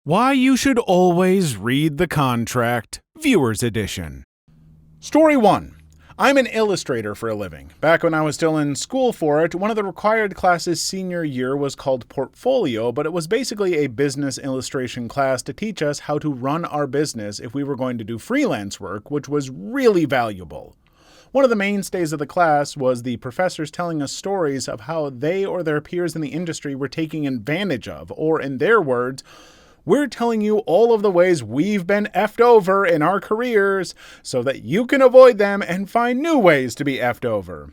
Why you should always read the contract, Viewer's Edition. Story 1. I'm an illustrator for a living. Back when I was still in school for it, one of the required classes senior year was called Portfolio, but it was basically a business illustration class to teach us how to run our business if we were going to do freelance work, which was really valuable. One of the mainstays of the class was the professors telling us stories of how they or their peers in the industry were taking advantage of, or in their words, we're telling you all of the ways we've been effed over in our careers so that you can avoid them and find new ways to be effed over.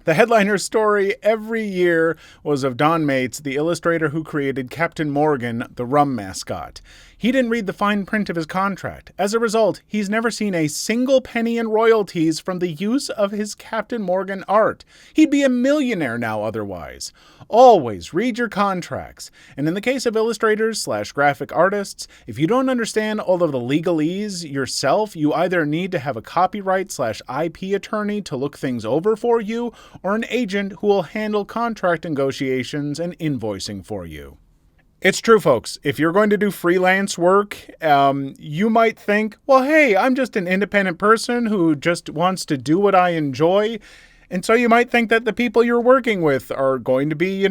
The headliner's story every year was of Don Mates, the illustrator who created Captain Morgan, the rum mascot. He didn't read the fine print of his contract. As a result, he's never seen a single penny in royalties from the use of his Captain Morgan art. He'd be a millionaire now otherwise. Always read your contracts. And in the case of illustrators/graphic artists, if you don't understand all of the legalese yourself, you either need to have a copyright/IP attorney to look things over for you, or an agent who will handle contract negotiations and invoicing for you. It's true, folks. If you're going to do freelance work, you might think, well, hey, I'm just an independent person who just wants to do what I enjoy. And so you might think that the people you're working with are going to be,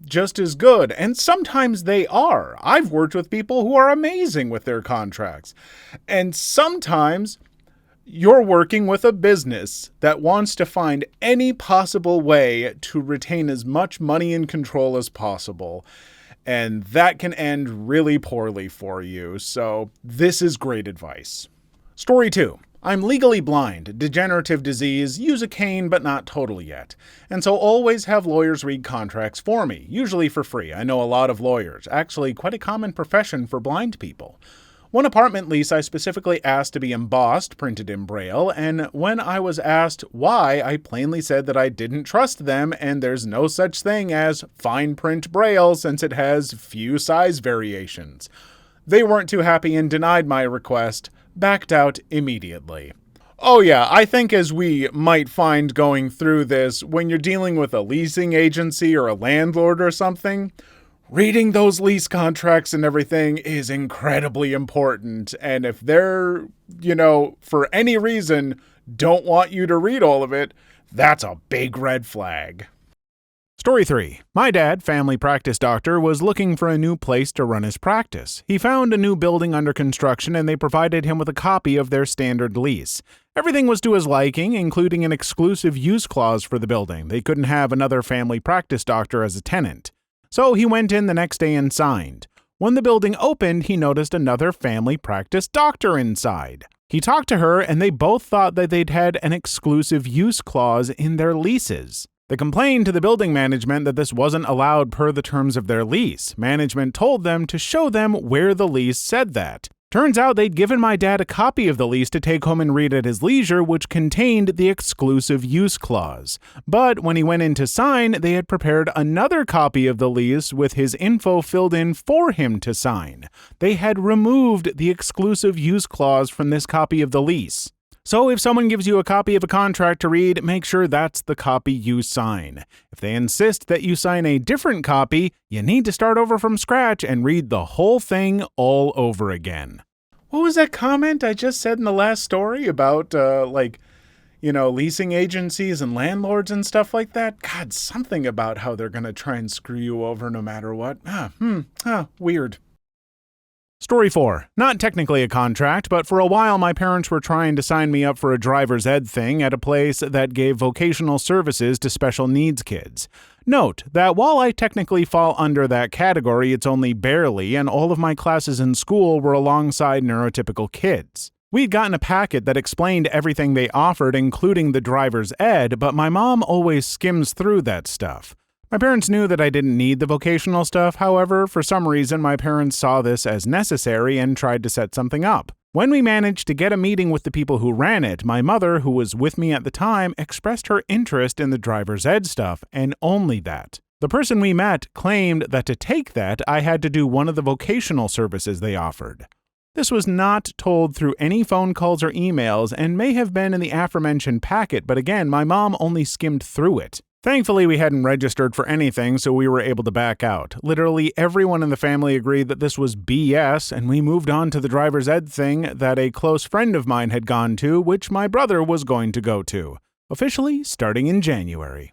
just as good. And sometimes they are. I've worked with people who are amazing with their contracts. And sometimes you're working with a business that wants to find any possible way to retain as much money and control as possible. And that can end really poorly for you. So this is great advice. Story 2. I'm legally blind, degenerative disease, use a cane but not totally yet. And so always have lawyers read contracts for me, usually for free. I know a lot of lawyers, actually quite a common profession for blind people. One apartment lease I specifically asked to be embossed, printed in Braille, and when I was asked why, I plainly said that I didn't trust them and there's no such thing as fine print Braille since it has few size variations. They weren't too happy and denied my request, backed out immediately. Oh yeah, I think as we might find going through this, when you're dealing with a leasing agency or a landlord or something, reading those lease contracts and everything is incredibly important. And if they're, for any reason, don't want you to read all of it, that's a big red flag. Story 3. My dad, family practice doctor, was looking for a new place to run his practice. He found a new building under construction and they provided him with a copy of their standard lease. Everything was to his liking, including an exclusive use clause for the building. They couldn't have another family practice doctor as a tenant. So he went in the next day and signed. When the building opened, he noticed another family practice doctor inside. He talked to her and they both thought that they'd had an exclusive use clause in their leases. They complained to the building management that this wasn't allowed per the terms of their lease. Management told them to show them where the lease said that. Turns out they'd given my dad a copy of the lease to take home and read at his leisure, which contained the exclusive use clause. But when he went in to sign, they had prepared another copy of the lease with his info filled in for him to sign. They had removed the exclusive use clause from this copy of the lease. So if someone gives you a copy of a contract to read, make sure that's the copy you sign. If they insist that you sign a different copy, you need to start over from scratch and read the whole thing all over again. What was that comment I just said in the last story about, leasing agencies and landlords and stuff like that? God, something about how they're going to try and screw you over no matter what. Weird. Story 4. Not technically a contract, but for a while my parents were trying to sign me up for a driver's ed thing at a place that gave vocational services to special needs kids. Note that while I technically fall under that category, it's only barely, and all of my classes in school were alongside neurotypical kids. We'd gotten a packet that explained everything they offered, including the driver's ed, but my mom always skims through that stuff. My parents knew that I didn't need the vocational stuff, however, for some reason my parents saw this as necessary and tried to set something up. When we managed to get a meeting with the people who ran it, my mother, who was with me at the time, expressed her interest in the driver's ed stuff, and only that. The person we met claimed that to take that, I had to do one of the vocational services they offered. This was not told through any phone calls or emails and may have been in the aforementioned packet, but again, my mom only skimmed through it. Thankfully, we hadn't registered for anything, so we were able to back out. Literally everyone in the family agreed that this was BS, and we moved on to the driver's ed thing that a close friend of mine had gone to, which my brother was going to go to. Officially starting in January.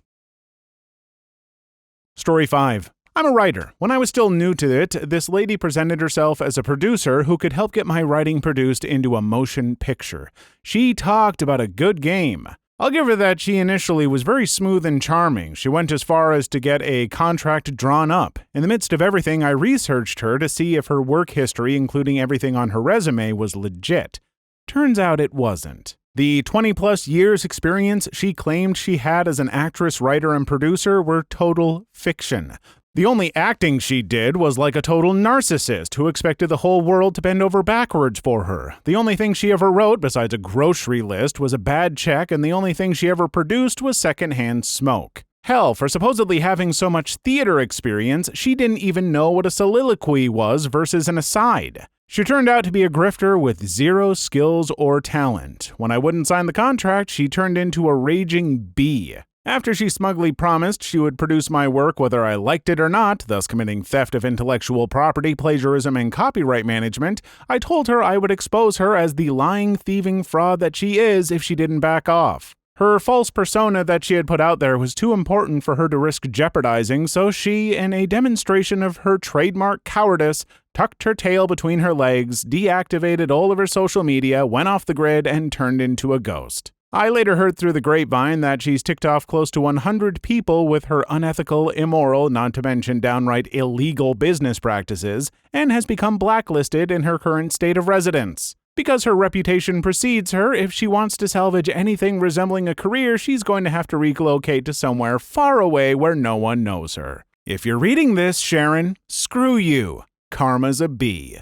Story 5. I'm a writer. When I was still new to it, this lady presented herself as a producer who could help get my writing produced into a motion picture. She talked about a good game. I'll give her that she initially was very smooth and charming. She went as far as to get a contract drawn up. In the midst of everything, I researched her to see if her work history, including everything on her resume, was legit. Turns out it wasn't. The 20-plus years experience she claimed she had as an actress, writer, and producer were total fiction. The only acting she did was like a total narcissist who expected the whole world to bend over backwards for her. The only thing she ever wrote, besides a grocery list, was a bad check, and the only thing she ever produced was secondhand smoke. Hell, for supposedly having so much theater experience, she didn't even know what a soliloquy was versus an aside. She turned out to be a grifter with zero skills or talent. When I wouldn't sign the contract, she turned into a raging bee. After she smugly promised she would produce my work whether I liked it or not, thus committing theft of intellectual property, plagiarism, and copyright management, I told her I would expose her as the lying, thieving fraud that she is if she didn't back off. Her false persona that she had put out there was too important for her to risk jeopardizing, so she, in a demonstration of her trademark cowardice, tucked her tail between her legs, deactivated all of her social media, went off the grid, and turned into a ghost. I later heard through the grapevine that she's ticked off close to 100 people with her unethical, immoral, not to mention downright illegal business practices, and has become blacklisted in her current state of residence. Because her reputation precedes her, if she wants to salvage anything resembling a career, she's going to have to relocate to somewhere far away where no one knows her. If you're reading this, Sharon, screw you. Karma's a bee.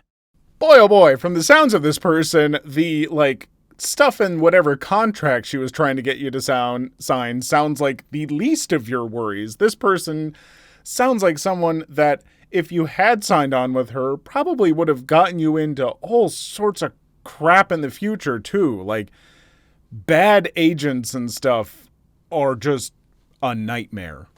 Boy, oh boy, from the sounds of this person, the, stuff in whatever contract she was trying to get you to sign sounds like the least of your worries. This person sounds like someone that, if you had signed on with her, probably would have gotten you into all sorts of crap in the future, too. Like, bad agents and stuff are just a nightmare.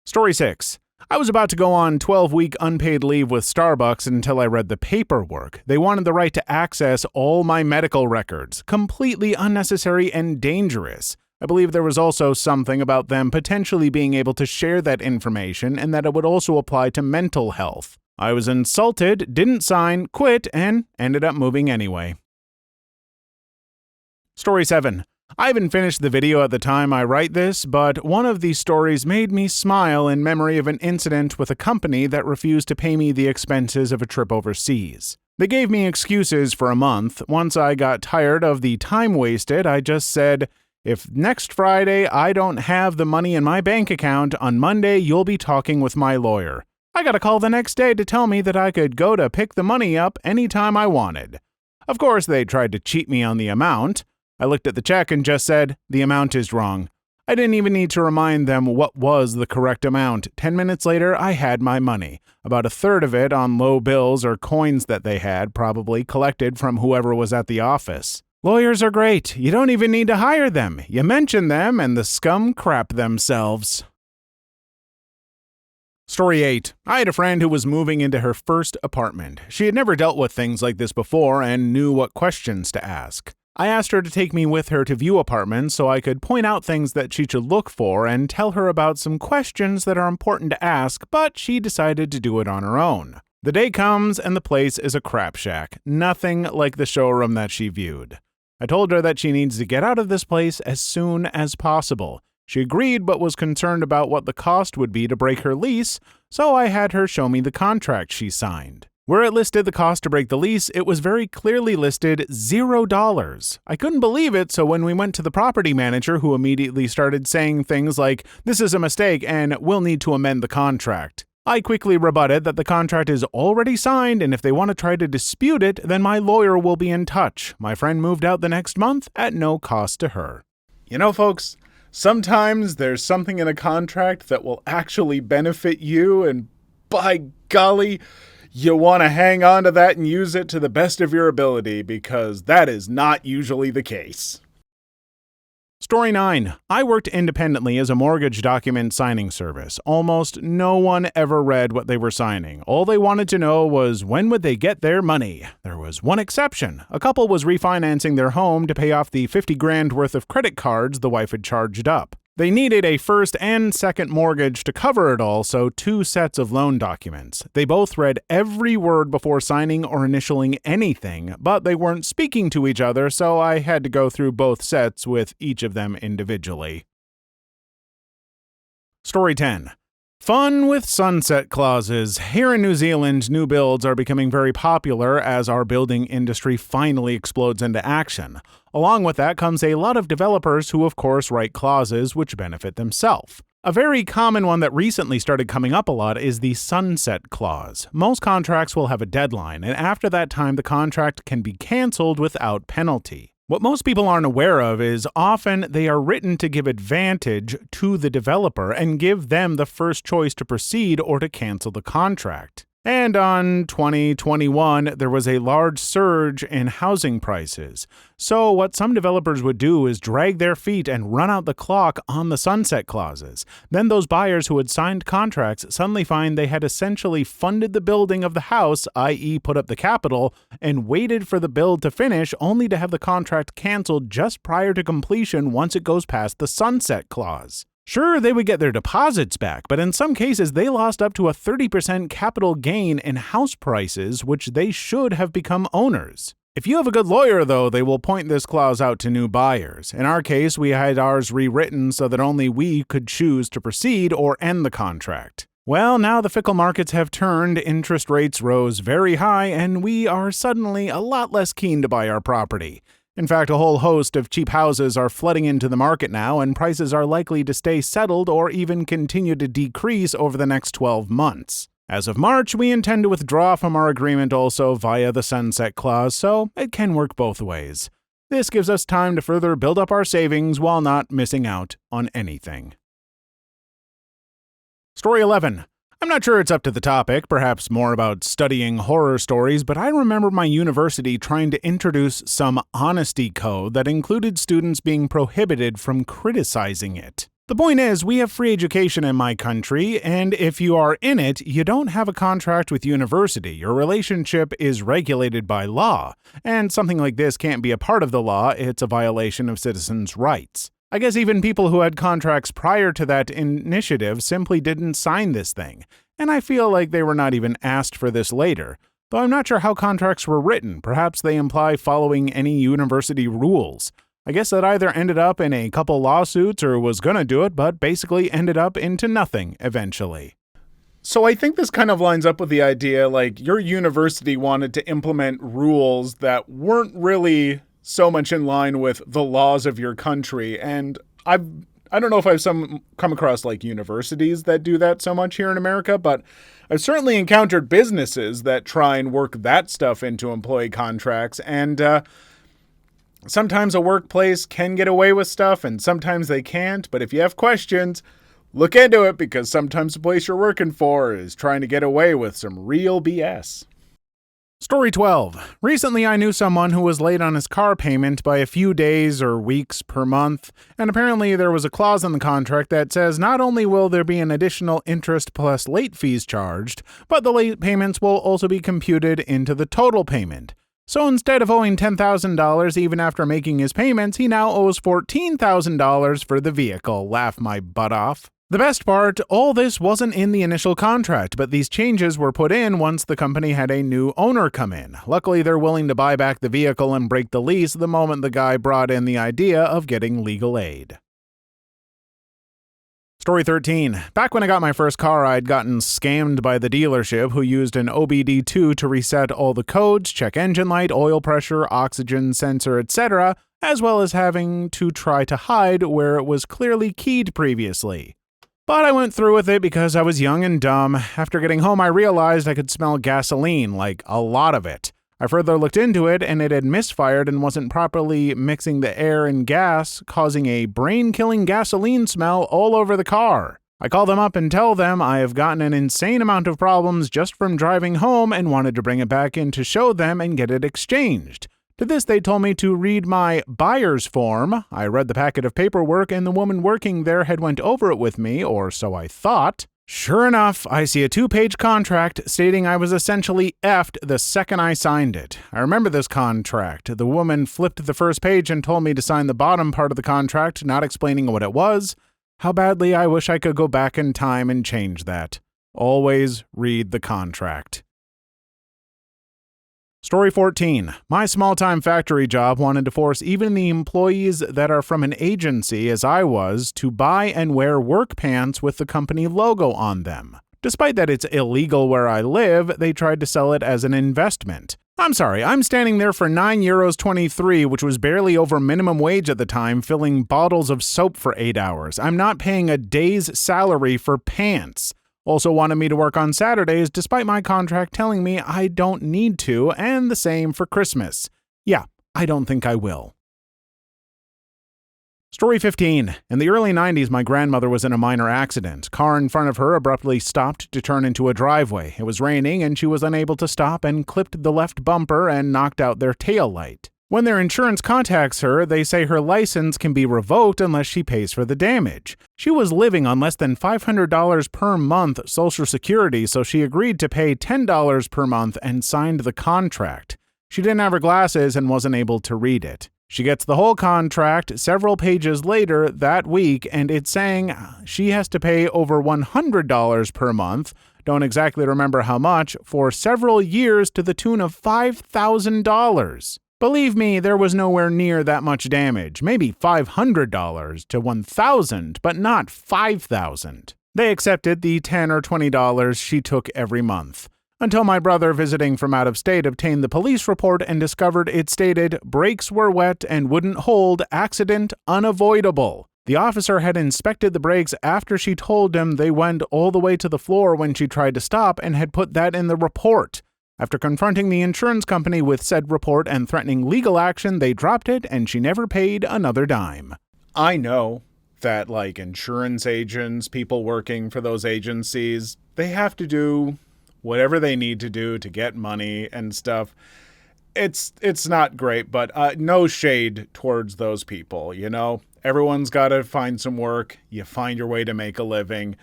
Story 6. I was about to go on 12-week unpaid leave with Starbucks until I read the paperwork. They wanted the right to access all my medical records. Completely unnecessary and dangerous. I believe there was also something about them potentially being able to share that information and that it would also apply to mental health. I was insulted, didn't sign, quit, and ended up moving anyway. Story 7. I haven't finished the video at the time I write this, but one of these stories made me smile in memory of an incident with a company that refused to pay me the expenses of a trip overseas. They gave me excuses for a month. Once I got tired of the time wasted, I just said, if next Friday I don't have the money in my bank account, on Monday you'll be talking with my lawyer. I got a call the next day to tell me that I could go to pick the money up anytime I wanted. Of course, they tried to cheat me on the amount. I looked at the check and just said, the amount is wrong. I didn't even need to remind them what was the correct amount. 10 minutes later, I had my money. About a third of it on low bills or coins that they had, probably collected from whoever was at the office. Lawyers are great. You don't even need to hire them. You mention them and the scum crap themselves. Story 8. I had a friend who was moving into her first apartment. She had never dealt with things like this before and knew what questions to ask. I asked her to take me with her to view apartments so I could point out things that she should look for and tell her about some questions that are important to ask, but she decided to do it on her own. The day comes and the place is a crap shack, nothing like the showroom that she viewed. I told her that she needs to get out of this place as soon as possible. She agreed but was concerned about what the cost would be to break her lease, so I had her show me the contract she signed. Where it listed the cost to break the lease, it was very clearly listed $0. I couldn't believe it, so when we went to the property manager, who immediately started saying things like, "This is a mistake and we'll need to amend the contract," I quickly rebutted that the contract is already signed, and if they want to try to dispute it, then my lawyer will be in touch. My friend moved out the next month at no cost to her. You know, folks, sometimes there's something in a contract that will actually benefit you, and by golly, you want to hang on to that and use it to the best of your ability, because that is not usually the case. Story 9. I worked independently as a mortgage document signing service. Almost no one ever read what they were signing. All they wanted to know was when would they get their money. There was one exception. A couple was refinancing their home to pay off the $50,000 worth of credit cards the wife had charged up. They needed a first and second mortgage to cover it all, so 2 sets of loan documents. They both read every word before signing or initialing anything, but they weren't speaking to each other, so I had to go through both sets with each of them individually. Story 10. Fun with sunset clauses. Here in New Zealand, new builds are becoming very popular as our building industry finally explodes into action. Along with that comes a lot of developers who, of course, write clauses which benefit themselves. A very common one that recently started coming up a lot is the sunset clause. Most contracts will have a deadline, and after that time, the contract can be canceled without penalty. What most people aren't aware of is often they are written to give advantage to the developer and give them the first choice to proceed or to cancel the contract. And on 2021, there was a large surge in housing prices. So what some developers would do is drag their feet and run out the clock on the sunset clauses. Then those buyers who had signed contracts suddenly find they had essentially funded the building of the house, i.e. put up the capital, and waited for the build to finish only to have the contract canceled just prior to completion once it goes past the sunset clause. Sure, they would get their deposits back, but in some cases they lost up to a 30% capital gain in house prices, which they should have become owners. If you have a good lawyer, though, they will point this clause out to new buyers. In our case, we had ours rewritten so that only we could choose to proceed or end the contract. Well, now the fickle markets have turned, interest rates rose very high, and we are suddenly a lot less keen to buy our property. In fact, a whole host of cheap houses are flooding into the market now, and prices are likely to stay settled or even continue to decrease over the next 12 months. As of March, we intend to withdraw from our agreement also via the sunset clause, so it can work both ways. This gives us time to further build up our savings while not missing out on anything. Story 11. I'm not sure it's up to the topic, perhaps more about studying horror stories, but I remember my university trying to introduce some honesty code that included students being prohibited from criticizing it. The point is, we have free education in my country, and if you are in it, you don't have a contract with university. Your relationship is regulated by law, and something like this can't be a part of the law. It's a violation of citizens' rights. I guess even people who had contracts prior to that initiative simply didn't sign this thing, and I feel like they were not even asked for this later, though I'm not sure how contracts were written. Perhaps they imply following any university rules. I guess that either ended up in a couple lawsuits or was gonna do it, but basically ended up into nothing eventually. So I think this kind of lines up with the idea like your university wanted to implement rules that weren't really so much in line with the laws of your country, and I don't know if I've come across like universities that do that so much here in America, but I've certainly encountered businesses that try and work that stuff into employee contracts, and sometimes a workplace can get away with stuff and sometimes they can't, but if you have questions, look into it because sometimes the place you're working for is trying to get away with some real BS. Story 12. Recently, I knew someone who was late on his car payment by a few days or weeks per month, and apparently there was a clause in the contract that says not only will there be an additional interest plus late fees charged, but the late payments will also be computed into the total payment. So instead of owing $10,000 even after making his payments, he now owes $14,000 for the vehicle. Laugh my butt off. The best part, all this wasn't in the initial contract, but these changes were put in once the company had a new owner come in. Luckily, they're willing to buy back the vehicle and break the lease the moment the guy brought in the idea of getting legal aid. Story 13. Back when I got my first car, I'd gotten scammed by the dealership who used an OBD2 to reset all the codes, check engine light, oil pressure, oxygen sensor, etc., as well as having to try to hide where it was clearly keyed previously. But I went through with it because I was young and dumb. After getting home, I realized I could smell gasoline, like a lot of it. I further looked into it, and it had misfired and wasn't properly mixing the air and gas, causing a brain-killing gasoline smell all over the car. I call them up and tell them I have gotten an insane amount of problems just from driving home and wanted to bring it back in to show them and get it exchanged. To this, they told me to read my buyer's form. I read the packet of paperwork, and the woman working there had went over it with me, or so I thought. Sure enough, I see a 2-page contract stating I was essentially effed the second I signed it. I remember this contract. The woman flipped the first page and told me to sign the bottom part of the contract, not explaining what it was. How badly I wish I could go back in time and change that. Always read the contract. Story 14. My small-time factory job wanted to force even the employees that are from an agency, as I was, to buy and wear work pants with the company logo on them. Despite that it's illegal where I live, they tried to sell it as an investment. I'm sorry, I'm standing there for €9.23, which was barely over minimum wage at the time, filling bottles of soap for 8 hours. I'm not paying a day's salary for pants. Also wanted me to work on Saturdays despite my contract telling me I don't need to, and the same for Christmas. Yeah, I don't think I will. Story 15. In the early 90s, my grandmother was in a minor accident. Car in front of her abruptly stopped to turn into a driveway. It was raining and she was unable to stop and clipped the left bumper and knocked out their tail light. When their insurance contacts her, they say her license can be revoked unless she pays for the damage. She was living on less than $500 per month Social Security, so she agreed to pay $10 per month and signed the contract. She didn't have her glasses and wasn't able to read it. She gets the whole contract several pages later that week, and it's saying she has to pay over $100 per month, don't exactly remember how much, for several years to the tune of $5,000. Believe me, there was nowhere near that much damage, maybe $500 to $1,000, but not $5,000. They accepted the $10 or $20 she took every month, until my brother visiting from out of state obtained the police report and discovered it stated brakes were wet and wouldn't hold, accident unavoidable. The officer had inspected the brakes after she told him they went all the way to the floor when she tried to stop and had put that in the report. After confronting the insurance company with said report and threatening legal action, they dropped it and she never paid another dime. I know that, insurance agents, people working for those agencies, they have to do whatever they need to do to get money and stuff. It's not great, but no shade towards those people, you know? Everyone's got to find some work. You find your way to make a living.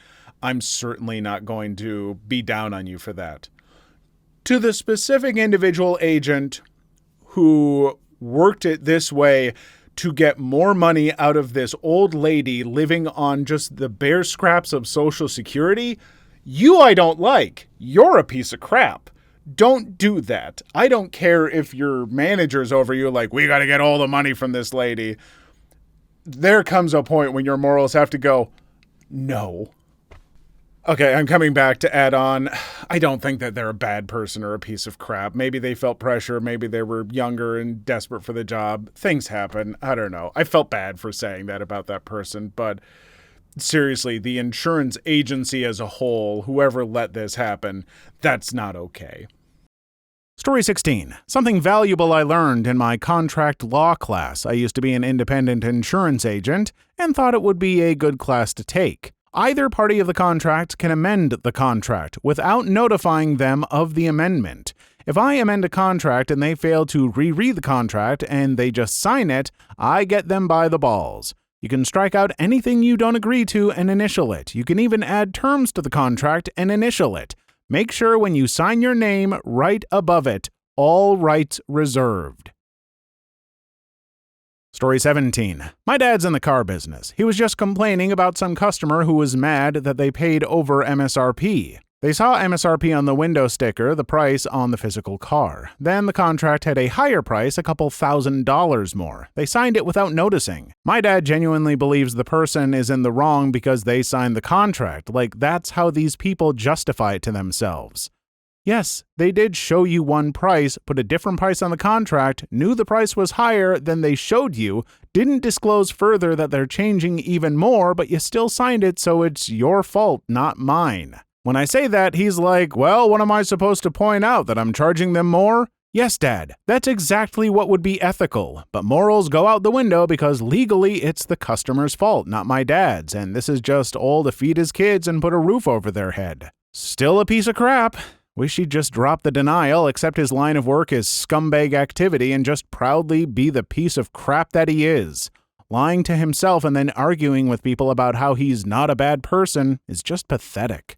I'm certainly not going to be down on you for that. To the specific individual agent who worked it this way to get more money out of this old lady living on just the bare scraps of Social Security, I don't like. You're a piece of crap. Don't do that. I don't care if your manager's over you like, we got to get all the money from this lady. There comes a point when your morals have to go, no. Okay, I'm coming back to add on. I don't think that they're a bad person or a piece of crap. Maybe they felt pressure. Maybe they were younger and desperate for the job. Things happen. I don't know. I felt bad for saying that about that person. But seriously, the insurance agency as a whole, whoever let this happen, that's not okay. Story 16. Something valuable I learned in my contract law class. I used to be an independent insurance agent and thought it would be a good class to take. Either party of the contract can amend the contract without notifying them of the amendment. If I amend a contract and they fail to reread the contract and they just sign it, I get them by the balls. You can strike out anything you don't agree to and initial it. You can even add terms to the contract and initial it. Make sure when you sign your name right above it, all rights reserved. Story 17. My dad's in the car business. He was just complaining about some customer who was mad that they paid over MSRP. They saw MSRP on the window sticker, the price on the physical car. Then the contract had a higher price, a couple $1,000s more. They signed it without noticing. My dad genuinely believes the person is in the wrong because they signed the contract. Like, that's how these people justify it to themselves. Yes, they did show you one price, put a different price on the contract, knew the price was higher than they showed you, didn't disclose further that they're changing even more, but you still signed it, so it's your fault, not mine. When I say that, he's like, well, what am I supposed to point out, that I'm charging them more? Yes, Dad, that's exactly what would be ethical, but morals go out the window because legally it's the customer's fault, not my dad's, and this is just all to feed his kids and put a roof over their head. Still a piece of crap. Wish he'd just drop the denial, accept his line of work as scumbag activity, and just proudly be the piece of crap that he is. Lying to himself and then arguing with people about how he's not a bad person is just pathetic.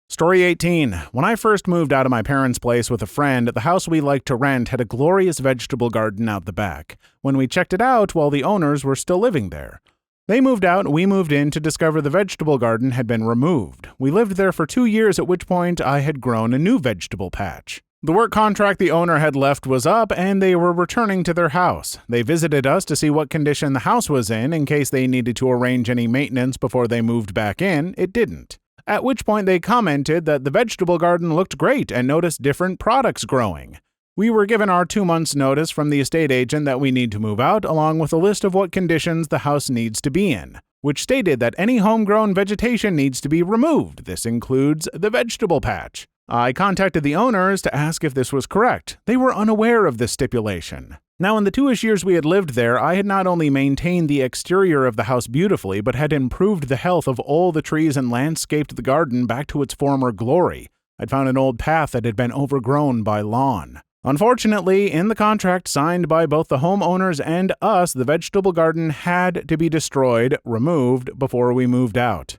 Story 18. When I first moved out of my parents' place with a friend, the house we liked to rent had a glorious vegetable garden out the back. When we checked it out, well, the owners were still living there. They moved out, we moved in to discover the vegetable garden had been removed. We lived there for 2 years, at which point I had grown a new vegetable patch. The work contract the owner had left was up, and they were returning to their house. They visited us to see what condition the house was in case they needed to arrange any maintenance before they moved back in. It didn't. At which point they commented that the vegetable garden looked great and noticed different products growing. We were given our 2 months' notice from the estate agent that we need to move out, along with a list of what conditions the house needs to be in, which stated that any homegrown vegetation needs to be removed. This includes the vegetable patch. I contacted the owners to ask if this was correct. They were unaware of this stipulation. Now, in the 2-ish years we had lived there, I had not only maintained the exterior of the house beautifully, but had improved the health of all the trees and landscaped the garden back to its former glory. I'd found an old path that had been overgrown by lawn. Unfortunately, in the contract signed by both the homeowners and us, the vegetable garden had to be destroyed, removed, before we moved out.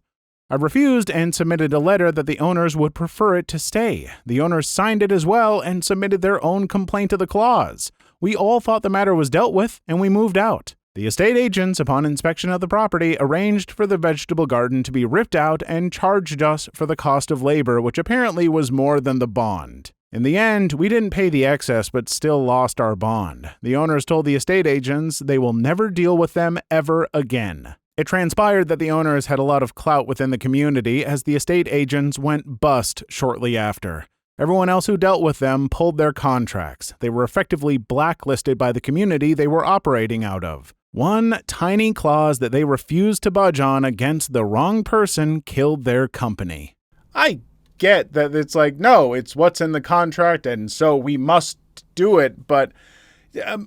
I refused and submitted a letter that the owners would prefer it to stay. The owners signed it as well and submitted their own complaint to the clause. We all thought the matter was dealt with, and we moved out. The estate agents, upon inspection of the property, arranged for the vegetable garden to be ripped out and charged us for the cost of labor, which apparently was more than the bond. In the end, we didn't pay the excess but still lost our bond. The owners told the estate agents they will never deal with them ever again. It transpired that the owners had a lot of clout within the community as the estate agents went bust shortly after. Everyone else who dealt with them pulled their contracts. They were effectively blacklisted by the community they were operating out of. One tiny clause that they refused to budge on against the wrong person killed their company. I get that it's like, no, it's what's in the contract, and so we must do it, but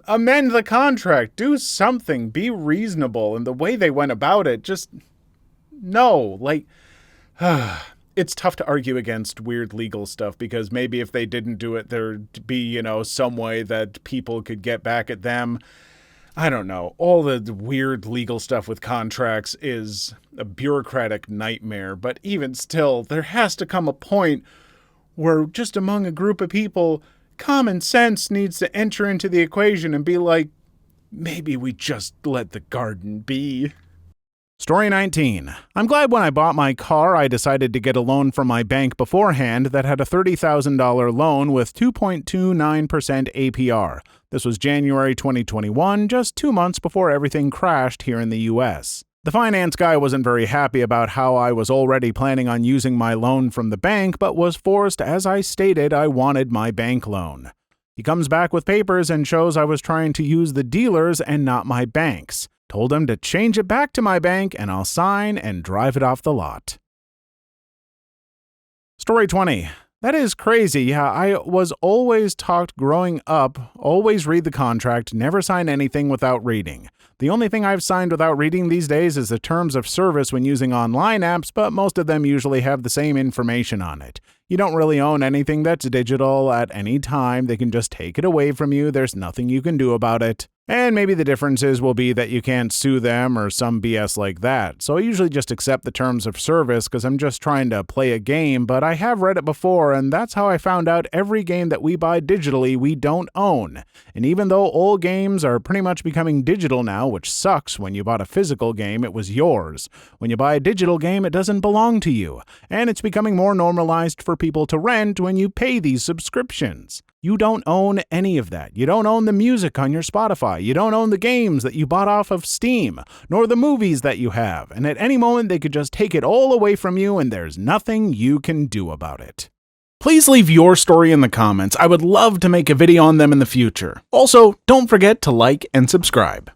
amend the contract, do something, be reasonable. And the way they went about it, just no, it's tough to argue against weird legal stuff because maybe if they didn't do it, there'd be, some way that people could get back at them. I don't know. All the weird legal stuff with contracts is a bureaucratic nightmare, but even still, there has to come a point where just among a group of people, common sense needs to enter into the equation and be like, maybe we just let the garden be. Story 19. I'm glad when I bought my car, I decided to get a loan from my bank beforehand that had a $30,000 loan with 2.29% APR. This was January 2021, just 2 months before everything crashed here in the US. The finance guy wasn't very happy about how I was already planning on using my loan from the bank, but was forced, as I stated, I wanted my bank loan. He comes back with papers and shows I was trying to use the dealers and not my bank's. Told him to change it back to my bank and I'll sign and drive it off the lot. Story 20. That is crazy. Yeah, I was always taught growing up, always read the contract, never sign anything without reading. The only thing I've signed without reading these days is the terms of service when using online apps, but most of them usually have the same information on it. You don't really own anything that's digital at any time. They can just take it away from you. There's nothing you can do about it. And maybe the differences will be that you can't sue them or some BS like that. So I usually just accept the terms of service because I'm just trying to play a game, but I have read it before, and that's how I found out every game that we buy digitally we don't own. And even though old games are pretty much becoming digital now, which sucks, when you bought a physical game, it was yours. When you buy a digital game, it doesn't belong to you. And it's becoming more normalized for people to rent when you pay these subscriptions. You don't own any of that. You don't own the music on your Spotify. You don't own the games that you bought off of Steam, nor the movies that you have. And at any moment, they could just take it all away from you, and there's nothing you can do about it. Please leave your story in the comments. I would love to make a video on them in the future. Also, don't forget to like and subscribe.